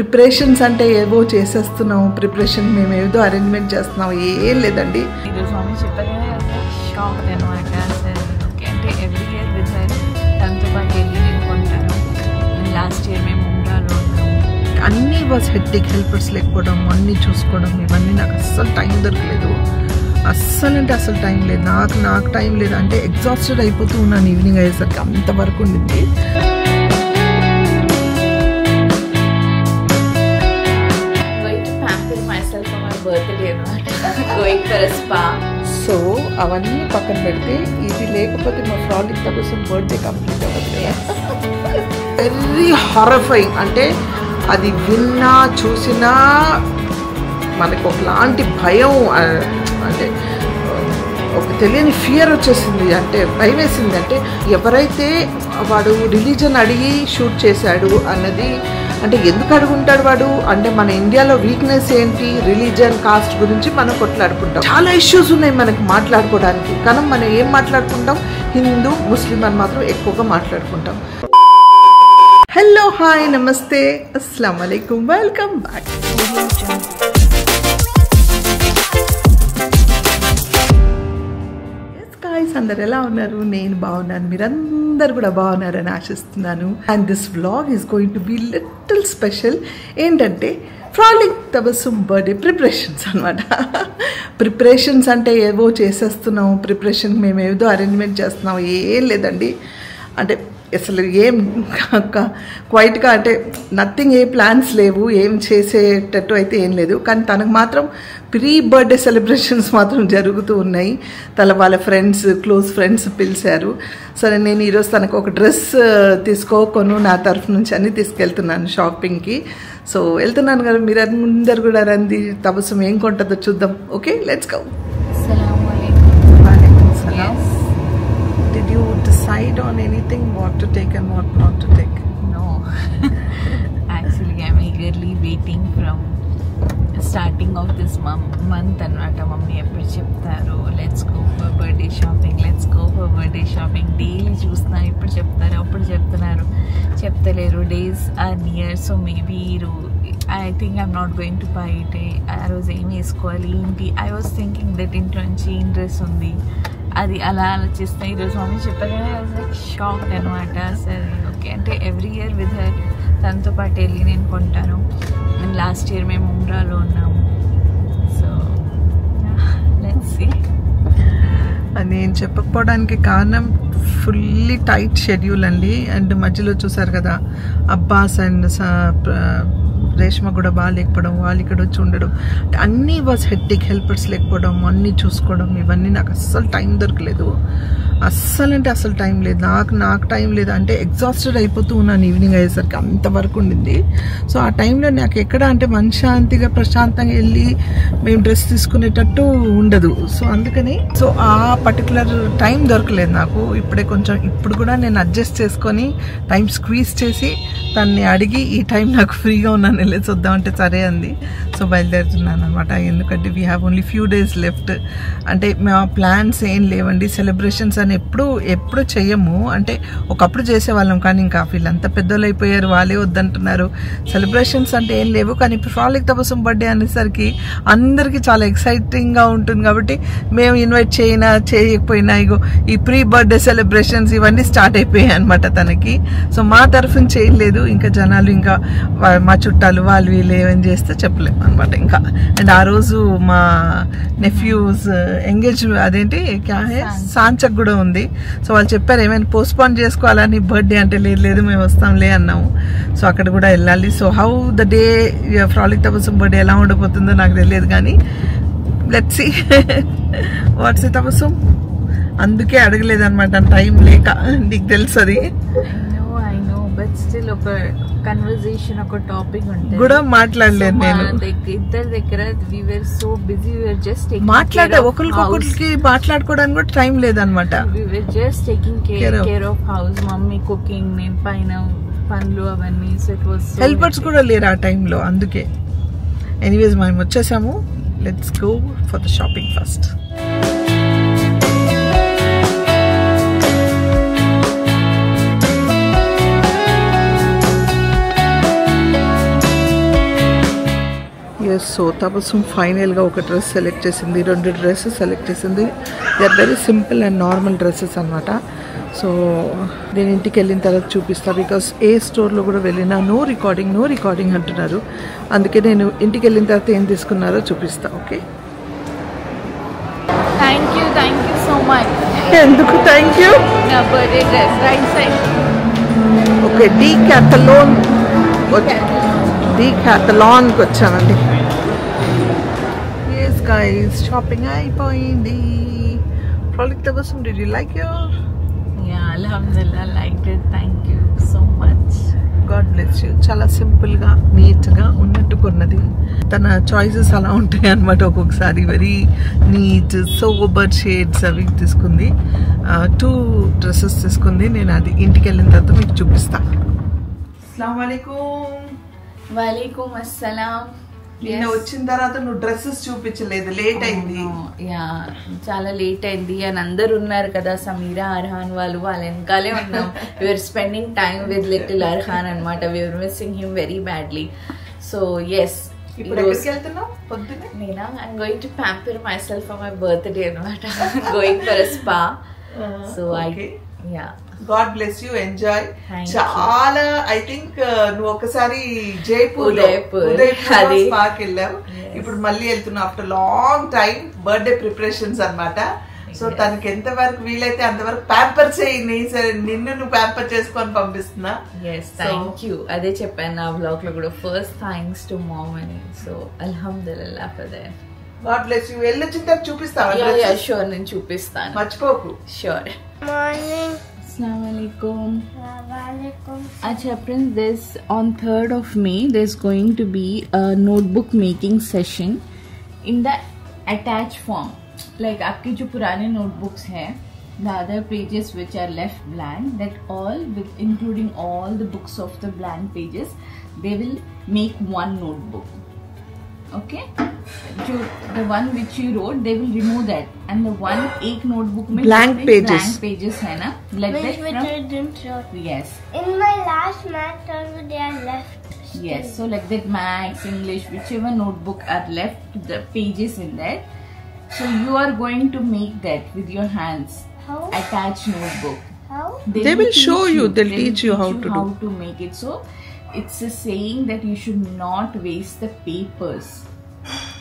Preparations అంటే ఏవో చేసేస్తున్నాం. ప్రిపరేషన్ మేము ఏదో అరేంజ్మెంట్ చేస్తున్నాం, ఏం లేదండి. ఈరోజు మమ్మీ చెప్పగానే షాక్ అనమాట. అసలు ఓకే అంటే ఎవ్రీ ఇయర్ విత్ తనతో పాటు వెళ్ళి నేను కొంటాను. లాస్ట్ ఇయర్ మేము ముండాలో ఉన్నాము. అన్నీ వాజ్ హెక్టిక్, హెల్పర్స్ లేకపోవడం, అన్నీ చూసుకోవడం, ఇవన్నీ నాకు అస్సలు టైం దొరకలేదు. అస్సలు అంటే అసలు టైం లేదు. నాకు టైం లేదు. అంటే ఎగ్జాస్టెడ్ అయిపోతూ ఉన్నాను ఈవినింగ్ అయ్యేసరికి, అంతవరకు ఉండింది. సో అవన్నీ పక్కన పెడితే ఇది లేకపోతే మా ఫ్రాలిక్ కోసం బర్త్డే కంప్లీట్ అవ్వదు కదా. వెరీ హారఫైయింగ్. అంటే అది విన్నా చూసినా మనకు ఒకలాంటి భయం, అంటే ఒక తెలియని ఫియర్ వచ్చేసింది. అంటే భయం వేసింది. అంటే ఎవరైతే వాడు రిలీజన్ అడిగి షూట్ చేశాడు అన్నది, అంటే ఎందుకు అడుగుంటాడు వాడు, అంటే మన ఇండియాలో వీక్నెస్ ఏంటి, రిలీజన్ కాస్ట్ గురించి మనం కొట్లాడుకుంటాం. చాలా ఇష్యూస్ ఉన్నాయి మనకి మాట్లాడుకోవడానికి, కానీ మనం ఏం మాట్లాడుకుంటాం, హిందూ ముస్లిం అని మాత్రం ఎక్కువగా మాట్లాడుకుంటాం. హలో, హాయ్, నమస్తే, అస్సలాము అలైకుం, వెల్కమ్ బ్యాక్. అందరు ఎలా ఉన్నారు? నేను బాగున్నాను, మీరందరు కూడా బాగున్నారని ఆశిస్తున్నాను. And this vlog is going to be little special. ఏంటంటే ఫ్రాలిక్ తబస్సుమ్ బర్త్డే ప్రిపరేషన్స్ అనమాట. ప్రిపరేషన్స్ అంటే ఏవో చేసేస్తున్నాం. ప్రిపరేషన్ మేము ఏదో అరేంజ్మెంట్ చేస్తున్నాం, ఏం లేదండి. అంటే అసలు ఏం క్వైట్గా అంటే నథింగ్, ఏ ప్లాన్స్ లేవు, ఏం చేసేటట్టు అయితే ఏం లేదు. కానీ తనకు మాత్రం ప్రీ బర్త్డే సెలబ్రేషన్స్ మాత్రం జరుగుతూ ఉన్నాయి. వాళ్ళ ఫ్రెండ్స్, క్లోజ్ ఫ్రెండ్స్ పిలిచారు. సరే, నేను ఈరోజు తనకు ఒక డ్రెస్ తీసుకోకొను నా తరఫు నుంచి అని తీసుకెళ్తున్నాను షాపింగ్కి. సో వెళ్తున్నాను కదా, మీరు అందరు కూడా రండి, తబస్సుమ్ ఏం కొంటుందో చూద్దాం. Okay, let's go. Did you decide on anything, what to take and what not to take? No. Actually, I'm eagerly waiting from starting of this month అనమాట. మమ్మీ ఎప్పుడు చెప్తారు let's go for birthday shopping, let's go for birthday shopping. Daily చూస్తున్నా, ఇప్పుడు చెప్తారు, అప్పుడు చెప్తున్నారు, చెప్తలేరు. Days are near. So maybe I think I'm not going to buy it. ఆ రోజు ఏం వేసుకోవాలి ఏంటి, ఐ వాజ్ థింకింగ్ దట్ ఇంట్లో నుంచి ఏం డ్రెస్ ఉంది అది అలా ఆలోచిస్తే ఈరోజు మమ్మీ చెప్పగానే షాక్ అనమాట. సరే ఓకే అంటే ఎవ్రీ ఇయర్ విత్ తనతో పాటు వెళ్ళి నేను కొంటాను. అండ్ లాస్ట్ ఇయర్ మేము ముండాలో ఉన్నాము. So let's see. నేను చెప్పకపోవడానికి కారణం ఫుల్లీ టైట్ షెడ్యూల్ అండి. అండ్ మధ్యలో చూసారు కదా, అబ్బాస్ అండ్ రేష్మ కూడా బాగా లేకపోవడం, వాళ్ళు ఇక్కడ వచ్చి ఉండడం, అన్నీ వాజ్ హెక్టిక్, హెల్పర్స్ లేకపోవడం, అన్నీ చూసుకోవడం, ఇవన్నీ నాకు అస్సలు టైం దొరకలేదు. అస్సలు అంటే అసలు టైం లేదు. నాకు టైం లేదు. అంటే ఎగ్జాస్టెడ్ అయిపోతూ ఉన్నాను ఈవినింగ్ అయ్యేసరికి, అంతవరకు ఉండింది. సో ఆ టైంలో నాకు ఎక్కడ అంటే మనశ్శాంతిగా ప్రశాంతంగా వెళ్ళి మేము డ్రెస్ తీసుకునేటట్టు ఉండదు. సో అందుకని ఆ పర్టికులర్ టైం దొరకలేదు నాకు. ఇప్పుడు కూడా నేను అడ్జస్ట్ చేసుకొని టైం స్క్వీజ్ చేసి తన్ని అడిగి ఈ టైం నాకు ఫ్రీగా ఉన్నాను వెళ్ళేసి వద్దామంటే సరే అంది. సో బయలుదేరుతున్నాను అనమాట. ఎందుకంటే we have only few days left. అంటే మా ప్లాన్స్ ఏం లేవండి. సెలబ్రేషన్స్ అని ఎప్పుడు చెయ్యము. అంటే ఒకప్పుడు చేసేవాళ్ళం, కానీ ఇంకా వీళ్ళంతా పెద్దోళ్ళు అయిపోయారు, వాళ్ళే వద్దంటున్నారు. సెలబ్రేషన్స్ అంటే ఏం లేవు. కానీ ఇప్పుడు ఫ్రాలిక్ తబస్సుమ్ బర్త్డే అనేసరికి అందరికీ చాలా ఎక్సైటింగ్గా ఉంటుంది. కాబట్టి మేము ఇన్వైట్ చేయకపోయినా ఇగో ఈ ప్రీ బర్త్డే సెలబ్రేషన్స్ ఇవన్నీ స్టార్ట్ అయిపోయాయి అనమాట తనకి. సో మా తరఫున చేయలేదు. ఇంకా జనాలు, ఇంకా మా చుట్టాలు వాళ్ళు వీళ్ళు ఏమేమి చేస్తే చెప్పలేము అనమాట ఇంకా. అండ్ ఆ రోజు మా నెఫ్యూస్ ఎంగేజ్మెంట్, అదేంటి సాంచక్ కూడా ఉంది. సో వాళ్ళు చెప్పారు ఏమైనా పోస్ట్పోన్ చేసుకోవాలని, బర్త్డే అంటే లేదు మేము వస్తాంలే అన్నాము. సో అక్కడ కూడా వెళ్ళాలి. So how the day frolic Tabassum birthday ఎలా ఉండబోతుందో నాకు తెలియదు, కానీ లెట్స్ సీ వాట్స్ తబస్సుమ్. అందుకే అడగలేదన్నమాట, టైం లేక. నీకు తెలుసు అది స్టిల్ ఒక కన్వర్సేషన్, ఒక టాపిక్ ఉంటుంది కూడా మాట్లాడలేదు నేను. ఇద్దరి దగ్గర we were so busy, we were just taking ఒకరికి మాట్లాడుకోవడానికి కూడా టైం లేదనమాట. we were just taking care of house, mummy cooking, నేను పైన పనులు అవన్నీ. సో ఇట్ వాస్ హెల్పర్స్ కూడా లేరు ఆ టైంలో. అందుకే ఎనీవేస్ మేము వచ్చేసాము. Let's go for the shopping first. So Tapassu ఫైనల్గా ఒక డ్రెస్ సెలెక్ట్ చేసింది, 2 డ్రెస్సెస్ సెలెక్ట్ చేసింది. They are very simple and normal dresses అనమాట. సో నేను ఇంటికి వెళ్ళిన తర్వాత చూపిస్తాను, బికాస్ ఏ స్టోర్లో కూడా వెళ్ళినా నో రికార్డింగ్ అంటున్నారు. అందుకే నేను ఇంటికి వెళ్ళిన తర్వాత ఏం తీసుకున్నారో చూపిస్తా. Okay, thank you so much. ఎందుకు థ్యాంక్ యూ? నా birthday dress right side. Okay, డీకాథలాన్కి వచ్చానండి. ఎస్ గైస్, షాపింగ్ అయిపోయింది. Project Tabassum, did you like your? Yeah, అల్హమ్దులిల్లాహ్, liked it. Thank you so much. God bless you. చాలా సింపుల్గా నీట్గా ఉన్నట్టు కొన్నది. తన చాయిసెస్ అలా ఉంటాయి అన్నమాట. ఒక్కొక్కసారి వెరీ నీట్ సోబర్ షేడ్స్ అవి తీసుకుంది. 2 డ్రెస్సెస్ తీసుకుంది. నేను అది ఇంటికి వెళ్ళిన తర్వాత మీకు చూపిస్తా. అస్సలాము అలైకుం. వాలేకుం అస్సలాం. నిన్న వచ్చిన తర్వాత నువ్వు డ్రెస్సెస్ చూపించలేదు, లేట్ అయింది. యా, చాలా లేట్ అయింది అని అందరు ఉన్నారు కదా, సమీరా, అర్హాన్ వాళ్ళ వెనకాలే ఉన్నాం. We are spending time with little Arhaan అనమాట. We are missing him very badly. So yes, ఇప్పుడు ఎక్కడికి వెళ్తున్నావు పొద్దున్నే? నేనా, I'm going to pamper myself for my birthday అనమాట. Going for a spa. So yeah, God bless you, enjoy. చాలా I think నువ్వు ఒకసారి జైపూర్ స్పాకి వెళ్ళావు, ఇప్పుడు మళ్ళీ వెళ్తున్నావు after long time. Birthday preparations అన్నమాట. సో తనకి ఎంత వరకు వీలైతే అంతవరకు ప్యాంపర్ చేయి. నిన్ను నువ్వు ప్యాంపర్ చేసుకొని పంపిస్తున్నా. Thank you. అదే చెప్పాను నా బ్లాగ్ లో కూడా, ఫస్ట్ థ్యాంక్స్ టు మామ్ అని. సో అల్హమ్దులిల్లాహ్ for that. God bless you. వెళ్ళొచ్చిన తర్వాత చూపిస్తావా? షూర్, నేను చూపిస్తాను, మర్చిపోకు. Sure. Morning. Assalamualaikum. Waalaikum. Acha friends, this on 3rd of May there's going to be a notebook making session in the attached form. Like आपके जो पुराने notebooks हैं, the other pages which are left blank, that all with including all the books of the blank pages, they will make one notebook. Okay, the one which you wrote, they will remove that, and the one एक notebook में blank pages है ना, like that. Which I didn't show. Yes. In my last math also they are left. Yes, so like that, Maths, English, whichever notebook are left, the pages in that. So you are going to make that with your hands. How? Attached notebook. How? They will show you. They'll teach you how to do. How to make it. So it's a saying that you should not waste the papers.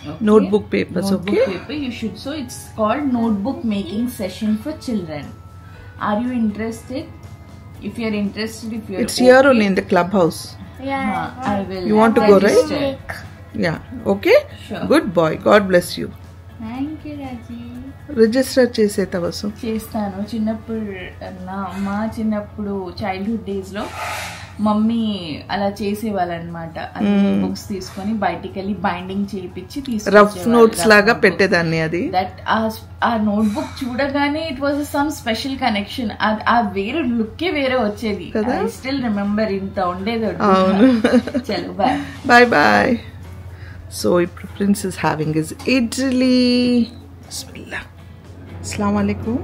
Okay? Notebook papers, notebook okay? Paper you should. So it's called notebook making session for children. Are you interested? If you are interested, if you are It's here only in the clubhouse. Yeah. I will. You want to go, right? Make. Yeah. Okay. Sure. Good boy. God bless you. Thank you, Raji. Register చేసే తవసు చేస్తాను. మా చిన్నప్పుడు childhood days లో mummy అలా చేసేవాళ్ళనమాట. Books తీసుకొని బయటికి వెళ్ళి binding చేయించి రఫ్ నోట్స్ లాగా పెట్టేదాన్ని. అది దట్ ఆ నోట్ బుక్ చూడగానే it was some special connection. ఆ వేరే లుక్కే వేరే వచ్చేది. ఐ స్టిల్ రిమెంబర్, ఇంత ఉండేది. చలో బాయ్. Bye bye. సో ఇప్పుడు prince is having his idli. బిస్మిల్లా. అస్సలాము అలైకుం.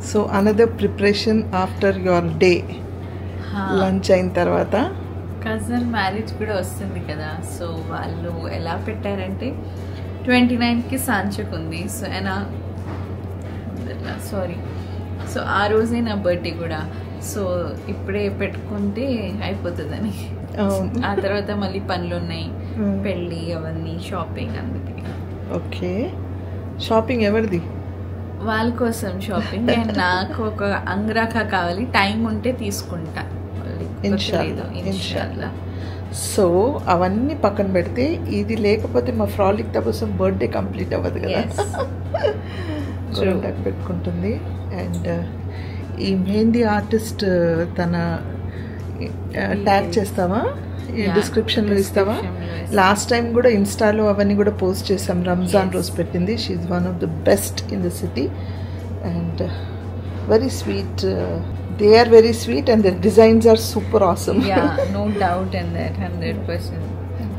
So another preparation after your day. Lunch అయిన తర్వాత కజన్ మ్యారేజ్ కూడా వస్తుంది కదా. సో వాళ్ళు ఎలా పెట్టారంటే 29కి సాంచక్ ఉంది. సో సో ఆ రోజే నా బర్త్డే కూడా. సో ఇప్పుడే పెట్టుకుంటే అయిపోతుందని. ఆ తర్వాత మళ్ళీ పనులు ఉన్నాయి, పెళ్ళి అవన్నీ, షాపింగ్, అందుకే. ఓకే, షాపింగ్ ఎవరిది? వాళ్ళ కోసం షాపింగ్. అండ్ నాకు ఒక అంగ్రాకా కావాలి, టైం ఉంటే తీసుకుంటా. ఇన్షాల్లా. సో అవన్నీ పక్కన పెడితే ఇది లేకపోతే మా ఫ్రాలిక్ తబస్సుమ్ బర్త్డే కంప్లీట్ అవ్వదు కదా. పెట్టుకుంటుంది. అండ్ ఈ మెహందీ ఆర్టిస్ట్ తన ట్యాగ్ చేస్తావా, డిస్క్రిప్షన్లో ఇస్తావా? లాస్ట్ టైం కూడా ఇన్స్టాలో అవన్నీ కూడా పోస్ట్ చేసాం. రంజాన్ రోజు పెట్టింది. She is one of the best in the city and very sweet. They are very sweet and their designs are super awesome. Yeah, no doubt in that, 100%.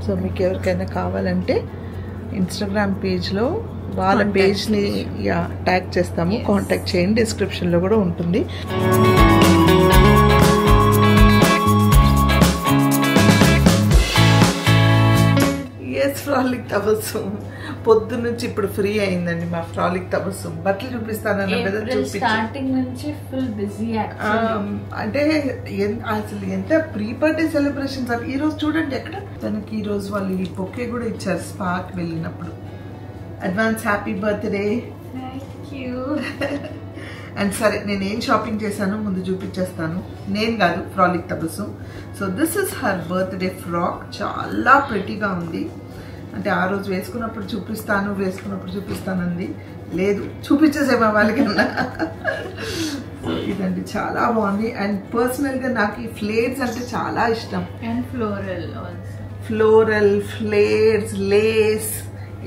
So మీకు ఎవరికైనా కావాలంటే ఇన్స్టాగ్రామ్ పేజ్లో వాళ్ళ పేజ్ని ట్యాగ్ చేస్తాము, contact చేయండి. డిస్క్రిప్షన్లో కూడా ఉంటుంది. ఫ్రాలిక్ తబస్సు పొద్దు నుంచి ఇప్పుడు ఫ్రీ అయిందండి మా ఫ్రాలిక్ తబస్సు. బట్టలు చూపిస్తానన్న కదా స్టార్టింగ్ నుంచి ఫుల్ బిజీ. అంటే అసలు ఎంత ప్రీ బర్త్డే సెలబ్రేషన్స్. ఈ రోజు చూడండి ఎక్కడ తనకి ఈ రోజు వాళ్ళు ఈ బొకే కూడా ఇచ్చారు స్పాకి వెళ్ళినప్పుడు. Advance happy birthday. అండ్ సరే నేను ఏం షాపింగ్ చేశానో ముందు చూపించేస్తాను. నేను కాదు, ఫ్రాలిక్ Tabassu. So this is her birthday frock. చాలా ప్రెటీగా ఉంది. అంటే ఆ రోజు వేసుకున్నప్పుడు చూపిస్తానంది. లేదు, చూపించేసేమా వాళ్ళకన్నా. సో ఇదండి చాలా బాగుంది. అండ్ పర్సనల్గా నాకు ఈ ఫ్లేర్స్ అంటే చాలా ఇష్టం. అండ్ ఫ్లోరల్ ఫ్లేర్స్, లేస్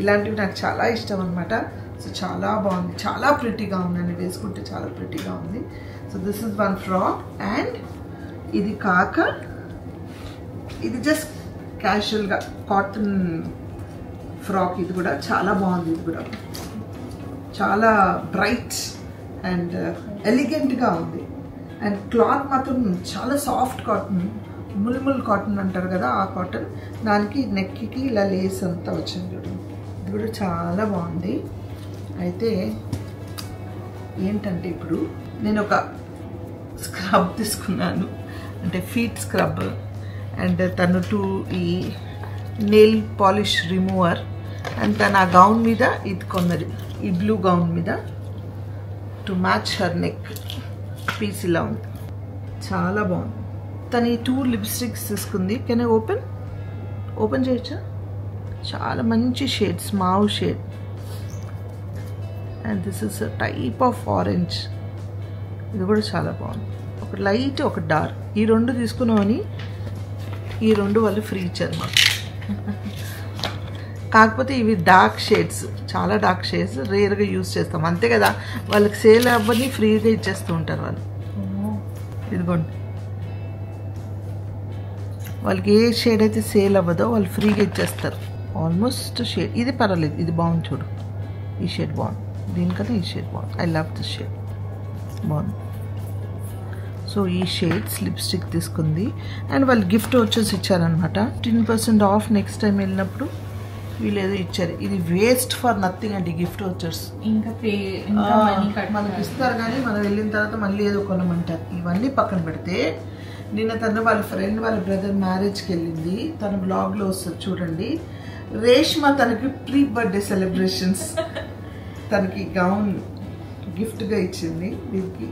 ఇలాంటివి నాకు చాలా ఇష్టం అనమాట. సో చాలా బాగుంది, చాలా ప్రిటీగా ఉందండి, వేసుకుంటే చాలా ప్రిటీగా ఉంది. So this is one frock. And ఇది కాక ఇది జస్ట్ క్యాజువల్గా కాటన్ ఫ్రాక్. ఇది కూడా చాలా బాగుంది. ఇది కూడా చాలా బ్రైట్ అండ్ ఎలిగెంట్గా ఉంది. అండ్ క్లాత్ మాత్రం చాలా సాఫ్ట్ కాటన్, ముల్ముల్ కాటన్ అంటారు కదా ఆ కాటన్. దానికి నెక్కి ఇలా లేస్ అంతా వచ్చింది చూడండి. ఇది కూడా చాలా బాగుంది. అయితే ఏంటంటే ఇప్పుడు నేను ఒక స్క్రబ్ తీసుకున్నాను, అంటే ఫీట్ స్క్రబ్. అండ్ తను ఈ నెయిల్ పాలిష్ రిమూవర్. అండ్ తను ఆ గౌన్ మీద ఇది కొన్నది, ఈ బ్లూ గౌన్ మీద to match her neck piece ఇలా ఉంది. చాలా బాగుంది. తను ఈ 2 లిప్స్టిక్స్ తీసుకుంది. కెన్ ఐ ఓపెన్ చేయొచ్చా? చాలా మంచి shades, mauve shade. And this is a type of orange. ఇది కూడా చాలా బాగుంది. ఒక లైట్, ఒక డార్క్, ఈ 2 తీసుకున్నామని ఈ 2 వాళ్ళు ఫ్రీ ఇచ్చారు మాకు. కాకపోతే ఇవి డార్క్ షేడ్స్, చాలా డార్క్ షేడ్స్ రేర్గా యూజ్ చేస్తాం అంతే కదా. వాళ్ళకి సేల్ అవ్వని ఫ్రీగా ఇచ్చేస్తూ ఉంటారు వాళ్ళు. ఇదిగోండి, వాళ్ళకి ఏ షేడ్ అయితే సేల్ అవ్వదో వాళ్ళు ఫ్రీగా ఇచ్చేస్తారు. ఆల్మోస్ట్ షేడ్ ఇది పర్వాలేదు, ఇది బాగుంది చూడు. ఈ షేడ్ బాగుంది, దీనికన్నా ఈ షేడ్ బాగుంది. ఐ లవ్ దిస్ షేడ్, బాగుంది. సో ఈ షేడ్స్ లిప్స్టిక్ తీసుకుంది. అండ్ వాళ్ళు గిఫ్ట్ వచ్చేసి ఇచ్చారనమాట. 10% ఆఫ్ నెక్స్ట్ టైం వెళ్ళినప్పుడు వీళ్ళు ఏదో ఇచ్చారు. ఇది వేస్ట్ ఫర్ నథింగ్ అండి గిఫ్ట్ వచ్చర్స్. ఇంకా మనకి ఇస్తారు కానీ మనం వెళ్ళిన తర్వాత మళ్ళీ ఏదో కొనమంటారు. ఇవన్నీ పక్కన పెడితే నిన్న తను వాళ్ళ ఫ్రెండ్ వాళ్ళ బ్రదర్ మ్యారేజ్కి వెళ్ళింది. తన బ్లాగ్లో వస్తుంది చూడండి. రేష్మ తనకి ప్రీ బర్త్డే సెలబ్రేషన్స్ తనకి గౌన్ గిఫ్ట్గా ఇచ్చింది. దీనికి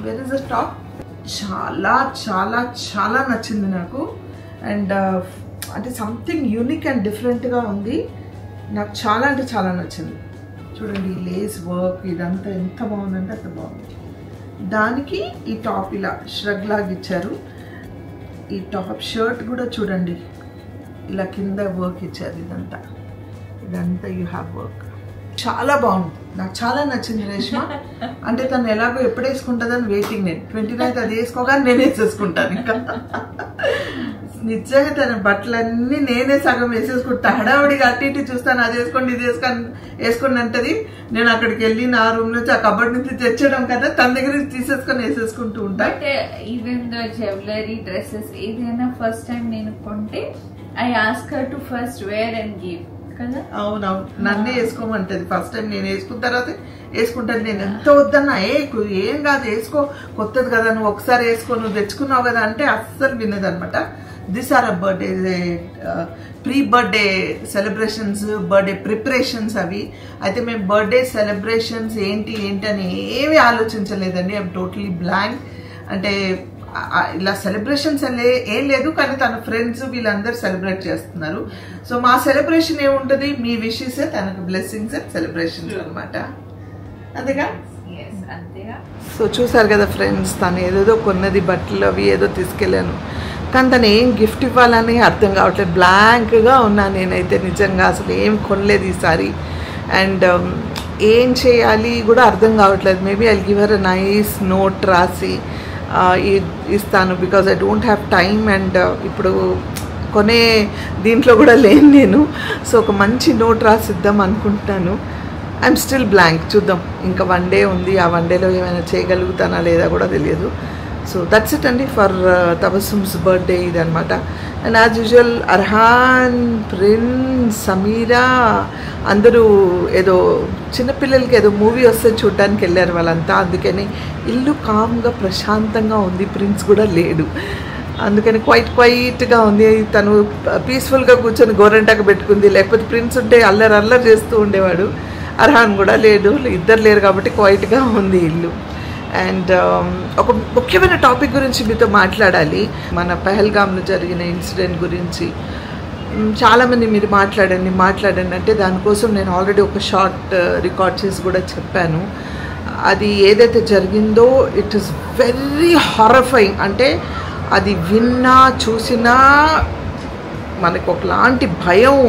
వెర్ ఇస్ ద టాప్. చాలా చాలా చాలా నచ్చింది నాకు. అండ్ అంటే సంథింగ్ యూనిక్ అండ్ డిఫరెంట్గా ఉంది. నాకు చాలా అంటే చాలా నచ్చింది. చూడండి ఈ లేస్ వర్క్ ఇదంతా ఎంత బాగుందంటే అంత బాగుంది. దానికి ఈ టాప్ ఇలా ష్రగ్ లాగా ఇచ్చారు. ఈ టాప్ షర్ట్ కూడా చూడండి ఇలా కింద వర్క్ ఇచ్చారు. ఇదంతా యూ హ్యావ్ వర్క్. చాలా బాగుంది, నాకు చాలా నచ్చింది రేష్మ. అంటే తను ఎలాగో ఎప్పుడు వేసుకుంటుందని వెయిటింగ్. నేను 29th అది వేసుకోగానే నేనే వేసేసుకుంటాను. ఇంకా నిజంగా తన బట్టలన్నీ నేనే సగం వేసేసుకుంటా. హడావుడిగా అటు ఇటు చూస్తాను, అది వేసుకోండి ఇది వేసుకోండి అంటది. నేను అక్కడికి వెళ్ళి నా రూమ్ నుంచి ఆ కబర్డ్ నుంచి తెచ్చడం కదా తన దగ్గర తీసేసుకొని వేసేసుకుంటూ ఉంటా. ఈవెన్ ద జ్యువెలరీ డ్రెస్సెస్ ఏదైనా ఫస్ట్ టైం నేను కొంటే I ask her to first wear and give కదా. అవునవును, నన్నే వేసుకోమంటది ఫస్ట్ టైం. నేను వేసుకున్న తర్వాత వేసుకుంటాను. నేను ఎంత వద్దన్నా ఏం కాదు వేసుకో, కొత్తది కదా, నువ్వు ఒకసారి వేసుకో, నువ్వు తెచ్చుకున్నావు కదా అంటే అస్సలు వినదనమాట. This are birthday pre birthday celebrations, birthday preparations అవి. అయితే మేము బర్త్డే సెలబ్రేషన్స్ ఏంటి అని ఏమీ ఆలోచించలేదండి. I'm totally blank. అంటే ఇలా సెలబ్రేషన్స్ ఏం లేదు, కానీ తన ఫ్రెండ్స్ వీళ్ళందరూ సెలబ్రేట్ చేస్తున్నారు. సో మా సెలబ్రేషన్ ఏముంటుంది, మీ విషెస్ తనకు బ్లెస్సింగ్స్ అండ్ సెలబ్రేషన్స్ అనమాట. అంతేగా. సో చూసారు కదా ఫ్రెండ్స్, తను ఏదేదో కొన్నది బట్టలు అవి ఏదో తీసుకెళ్ళాను, కానీ తను ఏం గిఫ్ట్ ఇవ్వాలని అర్థం కావట్లేదు. బ్లాంక్గా ఉన్నాను నేనైతే నిజంగా. అసలు ఏం కొనలేదు ఈసారి. అండ్ ఏం చేయాలి కూడా అర్థం కావట్లేదు. Maybe I give her a nice note రాసి ఇస్తాను, because I don't have time. And ఇప్పుడు కొనే దీంట్లో కూడా లేను నేను. సో ఒక మంచి నోట్ రాసిద్దాం అనుకుంటున్నాను. I'm still blank. చూద్దాం, ఇంకా 1 day ఉంది. ఆ 1 dayలో ఏమైనా చేయగలుగుతానా లేదా కూడా తెలియదు. సో దట్స్ ఇట్ అండి ఫర్ తబస్సుమ్స్ బర్త్డే ఇది అనమాట. And as usual Arhan, prince, Sameera అందరూ ఏదో చిన్నపిల్లలకి ఏదో మూవీ వస్తే చూడడానికి వెళ్ళారు వాళ్ళంతా. అందుకని ఇల్లు కామ్గా ప్రశాంతంగా ఉంది. ప్రిన్స్ కూడా లేడు, అందుకని క్వైట్గా ఉంది. తను పీస్ఫుల్గా కూర్చొని గోరంటాకు పెట్టుకుంది. లేకపోతే ప్రిన్స్ ఉంటే అల్లరి చేస్తూ ఉండేవాడు. అర్హాన్ కూడా లేడు, ఇద్దరు లేరు కాబట్టి క్వైట్గా ఉంది ఇల్లు. అండ్ ఒక ముఖ్యమైన టాపిక్ గురించి మీతో మాట్లాడాలి. మన పహల్గామ్లో జరిగిన ఇన్సిడెంట్ గురించి చాలామంది మీరు మాట్లాడండి అంటే దానికోసం నేను ఆల్రెడీ ఒక షార్ట్ రికార్డ్ చేసి కూడా చెప్పాను. అది ఏదైతే జరిగిందో ఇట్ ఈస్ వెరీ హారఫైయింగ్. అంటే అది విన్నా చూసినా మనకు ఒకలాంటి భయం,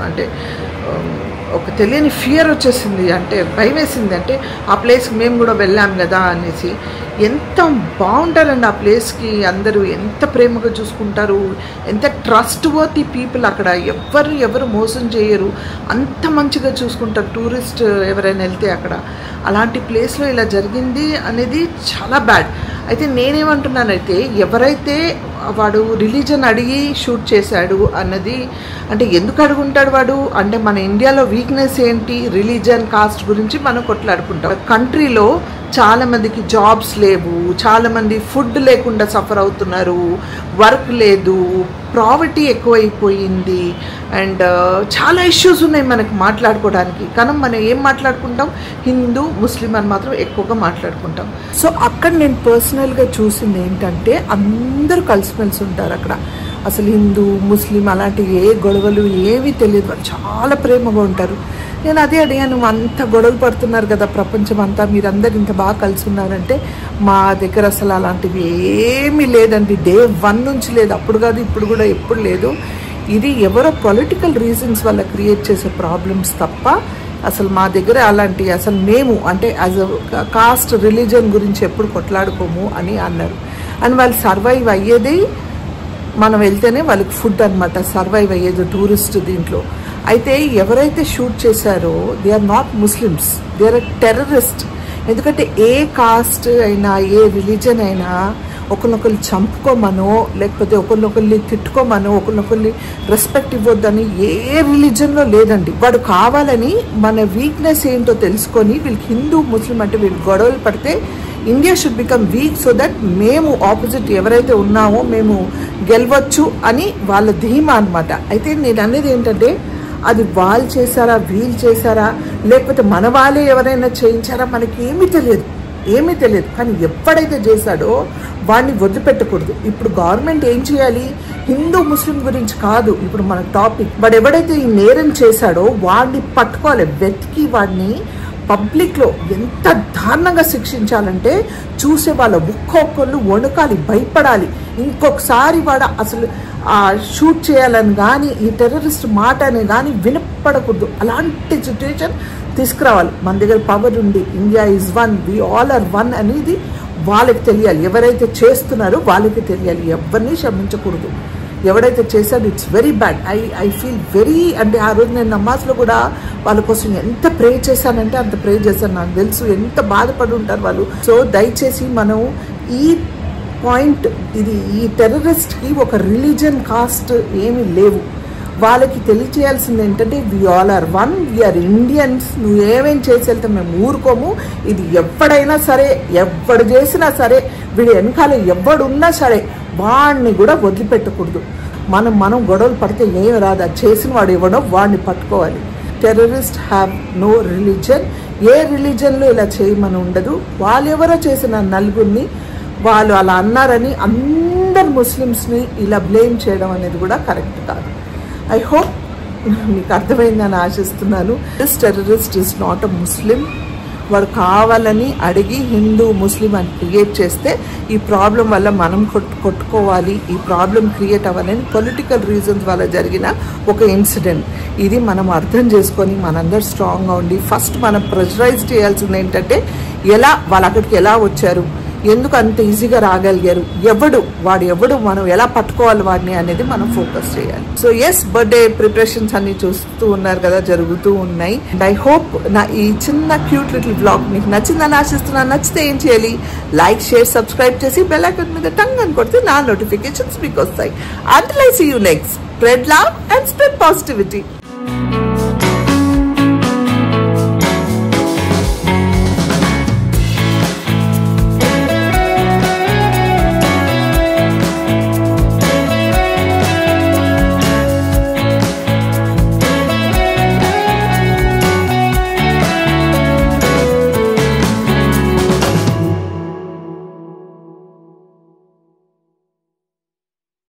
అంటే ఒక తెలియని ఫియర్ వచ్చేసింది. అంటే భయం వేసింది. అంటే ఆ ప్లేస్కి మేము కూడా వెళ్ళాం కదా అనేసి. ఎంత బాగుంటారండి ఆ ప్లేస్కి, అందరూ ఎంత ప్రేమగా చూసుకుంటారు, ఎంత ట్రస్ట్ వర్తీ పీపుల్ అక్కడ. ఎవరు మోసం చేయరు, అంత మంచిగా చూసుకుంటారు టూరిస్ట్ ఎవరైనా వెళ్తే అక్కడ. అలాంటి ప్లేస్లో ఇలా జరిగింది అనేది చాలా బ్యాడ్. అయితే నేనేమంటున్నానైతే ఎవరైతే వాడు రిలీజన్ అడిగి షూట్ చేశాడు అన్నది, అంటే ఎందుకు అడుగుంటాడు వాడు అంటే మన ఇండియాలో వీక్నెస్ ఏంటి, రిలీజన్ కాస్ట్ గురించి మనం కొట్లాడుకుంటాం. కంట్రీలో చాలామందికి జాబ్స్ లేవు, చాలామంది ఫుడ్ లేకుండా సఫర్ అవుతున్నారు, వర్క్ లేదు, ప్రావర్టీ ఎక్కువైపోయింది, అండ్ చాలా ఇష్యూస్ ఉన్నాయి మనకి మాట్లాడుకోవడానికి. కానీ మనం ఏం మాట్లాడుకుంటాం, హిందూ ముస్లిం అని మాత్రం ఎక్కువగా మాట్లాడుకుంటాం. సో అక్కడ నేను పర్సనల్గా చూసింది ఏంటంటే అందరూ కలిసిమెలిసి ఉంటారు అక్కడ. అసలు హిందూ ముస్లిం అలాంటి ఏ గొడవలు ఏవి తెలియదు, వాళ్ళు చాలా ప్రేమగా ఉంటారు. నేను అదే అడిగాను, అంత గొడవలు పడుతున్నారు కదా ప్రపంచం అంతా, మీరందరూ ఇంత బాగా కలిసి ఉన్నారంటే మా దగ్గర అసలు అలాంటివి ఏమీ లేదండి. డే 1 నుంచి లేదు, అప్పుడు కాదు ఇప్పుడు కూడా ఎప్పుడు లేదు. ఇది ఎవరో పొలిటికల్ రీజన్స్ వల్ల క్రియేట్ చేసే ప్రాబ్లమ్స్ తప్ప అసలు మా దగ్గర అలాంటి అసలు మేము అంటే యాజ్ అ కాస్ట్ రిలీజన్ గురించి ఎప్పుడు కొట్లాడుకోము అని అన్నారు. అండ్ వాళ్ళు సర్వైవ్ అయ్యేది మనం వెళ్తేనే వాళ్ళకి ఫుడ్ అనమాట, సర్వైవ్ అయ్యేది టూరిస్ట్ దీంట్లో. అయితే ఎవరైతే షూట్ చేశారో they are not Muslims, they are terrorist. ఎందుకంటే ఏ కాస్ట్ అయినా ఏ రిలీజన్ అయినా ఒకరినొకరు చంపుకోమనో లేకపోతే ఒకరినొకరిని తిట్టుకోమనో ఒకరినొకరిని రెస్పెక్ట్ ఇవ్వద్దని ఏ రిలీజన్లో లేదండి. వాడు కావాలని మన వీక్నెస్ ఏంటో తెలుసుకొని వీళ్ళకి హిందూ ముస్లిం అంటే వీళ్ళు గొడవలు పడితే India should become weak so that మేము ఆపోజిట్ ఎవరైతే ఉన్నామో మేము గెలవచ్చు అని వాళ్ళ ధీమా అనమాట. అయితే నేను అనేది ఏంటంటే అది వాళ్ళు చేశారా వీళ్ళు చేశారా లేకపోతే మన వాళ్ళే ఎవరైనా చేయించారా మనకి ఏమీ తెలియదు. కానీ ఎప్పుడైతే చేశాడో వాడిని వదిలిపెట్టకూడదు. ఇప్పుడు గవర్నమెంట్ ఏం చేయాలి, హిందూ ముస్లిం గురించి కాదు ఇప్పుడు మన టాపిక్. వాడు ఎవడైతే ఈ నేరం చేశాడో వాడిని పట్టుకోవాలి, వెతికి వాడిని పబ్లిక్లో ఎంత దారుణంగా శిక్షించాలంటే చూసే వాళ్ళ ఒక్కొక్కళ్ళు వణుకాలి, భయపడాలి. ఇంకొకసారి వాడు అసలు షూట్ చేయాలని కానీ ఈ టెర్రరిస్ట్ మాట అని కానీ వినపడకూడదు. అలాంటి సిచ్యువేషన్ తీసుకురావాలి. మన దగ్గర పవర్ ఉంది, India is one, we all are one అనేది వాళ్ళకి తెలియాలి. ఎవరైతే చేస్తున్నారో వాళ్ళకి తెలియాలి, ఎవరిని క్షమించకూడదు. ఎవడైతే చేశాడో it's very bad. I feel very, అంటే ఆ రోజు నేను నమాజ్లో కూడా వాళ్ళ కోసం ఎంత ప్రే చేశానంటే అంత ప్రే చేశాను. నాకు తెలుసు ఎంత బాధపడి ఉంటారు వాళ్ళు. సో దయచేసి మనం ఈ పాయింట్, ఇది ఈ టెర్రరిస్ట్కి ఒక రిలీజన్ కాస్ట్ ఏమీ లేవు. వాళ్ళకి తెలియచేయాల్సింది ఏంటంటే we all are one, we are Indians. నువ్వు ఏమేం చేసి వెళ్తే మేము ఊరుకోము. ఇది ఎవడైనా సరే, ఎవడు చేసినా సరే, వీడు వెనకాల ఎవడున్నా సరే వాడిని కూడా వదిలిపెట్టకూడదు. మనం గొడవలు పడితే ఏమి రాదు, అది చేసిన వాడు ఎవడో వాడిని పట్టుకోవాలి. Terrorist have no religion. ఏ రిలీజన్లో ఇలా చేయమని ఉండదు. వాళ్ళు ఎవరో చేసిన నలుగురిని వాళ్ళు అలా అన్నారని అందరు ముస్లిమ్స్ని ఇలా బ్లేమ్ చేయడం అనేది కూడా కరెక్ట్ కాదు. ఐ హోప్ మీకు అర్థమైందని ఆశిస్తున్నాను. This terrorist is not a Muslim. వాడు కావాలని అడిగి హిందూ ముస్లిం అని క్రియేట్ చేస్తే ఈ ప్రాబ్లం వల్ల మనం కొట్టుకోవాలి, ఈ ప్రాబ్లం క్రియేట్ అవ్వాలని పొలిటికల్ రీజన్స్ వల్ల జరిగిన ఒక ఇన్సిడెంట్. ఇది మనం అర్థం చేసుకొని మనందరూ స్ట్రాంగ్గా ఉండి ఫస్ట్ మనం ప్రెషరైజ్ చేయాల్సింది ఏంటంటే ఎలా వాళ్ళు అక్కడికి ఎలా వచ్చారు, ఎందుకు అంత ఈజీగా రాగలిగారు, వాడు మనం ఎలా పట్టుకోవాలి వాడిని అనేది మనం ఫోకస్ చేయాలి. సో ఎస్, బర్త్డే ప్రిపరేషన్స్ అన్ని చూస్తూ ఉన్నారు కదా, జరుగుతూ ఉన్నాయి. అండ్ ఐ హోప్ నా ఈ చిన్న క్యూట్ లిటిల్ వ్లాగ్ మీకు నచ్చిందని ఆశిస్తున్నాను. నచ్చితే ఏం చేయాలి, లైక్, షేర్, సబ్స్క్రైబ్ చేసి బెల్ ఐకాన్ మీద టంగ్ అని కొడితే నా నోటిఫికేషన్స్ మీకు వస్తాయి. Until I see you next, spread love and spread positivity.